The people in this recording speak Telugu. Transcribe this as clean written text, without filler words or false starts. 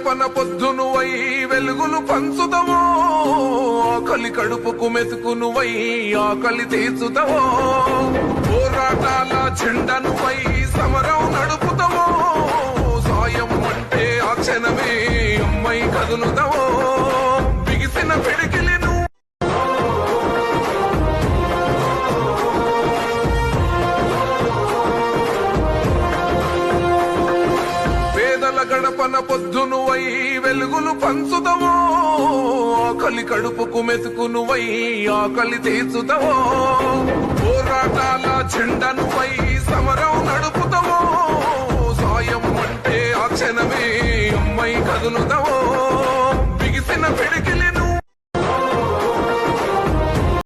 గడపన పొద్దునువై వెలుగులు పంచుదవో, ఆకలి కడుపుకు మెతుకునువై ఆకలి తీర్చుదవో, పోరాటాల జెండనువై సమరం నడుపుదవో, సాయం అంటే ఆ క్షణమే అమ్మై కదులుదవో, బిగిసిన పిడికిలి గడపన పొద్దునువై వెలుగులు పంచుదవో, ఆకలి కడుపుకు మెతుకునువై ఆకలి తీర్చుదవో, పోరాటాల జెండనువై సమరం నడుపుదవో, సాయం అంటే ఆ క్షణమే అమ్మై కదులుదవో, బిగిసిన పిడికిలి